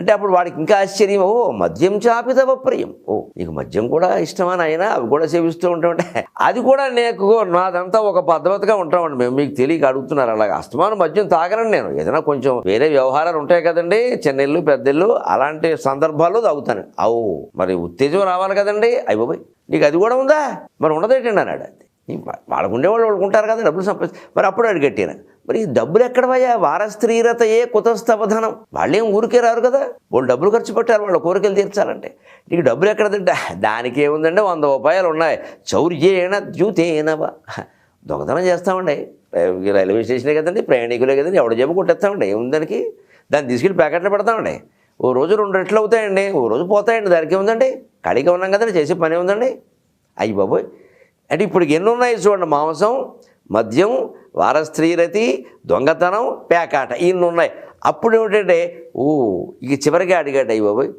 అంటే అప్పుడు వాడికి ఇంకా ఆశ్చర్యం, ఓ మద్యం చాపి తవ ప్రియం, ఓ నీకు మద్యం కూడా ఇష్టమని అయినా అవి కూడా సేవిస్తూ ఉంటామంటే అది కూడా నీకు నాదంతా ఒక పద్ధతిగా ఉంటామండి. మేము మీకు తెలియక అడుగుతున్నారు. అలాగే అస్తమానం మద్యం తాగనండి నేను. ఏదైనా కొంచెం వేరే వ్యవహారాలు ఉంటాయి కదండి, చిన్నళ్ళు పెద్దళ్ళు, అలాంటి సందర్భాల్లో తాగుతాను. అవు మరి ఉత్తేజం రావాలి కదండి. అయ్యి బాబాయ్ నీకు అది కూడా ఉందా, మరి ఉండదేంటండి అన్నాడు. అది వాళ్ళకు ఉండేవాళ్ళు వాళ్ళకు ఉంటారు కదా, డబ్బులు మరి అప్పుడు అడిగట్టిన మరి డబ్బులు ఎక్కడవయ్యా, వారస్త్రీరతయే కుతస్తవధనం. వాళ్ళేం ఊరికే రారు కదా, వాళ్ళు డబ్బులు ఖర్చు పెట్టారు వాళ్ళ కోరికలు తీర్చాలంటే. నీకు డబ్బులు ఎక్కడ తింటా, దానికి ఏముందండి 100 రూపాయలు ఉన్నాయి. చౌర్యేణ ద్యూతేనవా, దొంగతనం చేస్తామండి. రైల్వే స్టేషనే కదండి, ప్రయాణికులే కదండి, ఎవడ జేబు కొట్టేస్తామండి. ఏముందానికి, దాన్ని తీసుకెళ్ళి ప్యాకెట్లో పెడతామండి. ఓ రోజు 2 రెట్లు అవుతాయండి, ఓ రోజు పోతాయండి. దానికి ఏముందండి, ఖాళీగా ఉన్నాం కదండి, చేసే పని ఏముందండి. అయ్యి బాబోయ్ అంటే ఇప్పుడు ఎన్ని ఉన్నాయి చూడండి, మాంసం, మద్యం, వారస్త్రీరతి, దొంగతనం, పేకాట, ఇన్ని ఉన్నాయి. అప్పుడు ఏమిటంటే ఓ ఇక చివరిగా అడిగాడు, అయ్యి బాబోయ్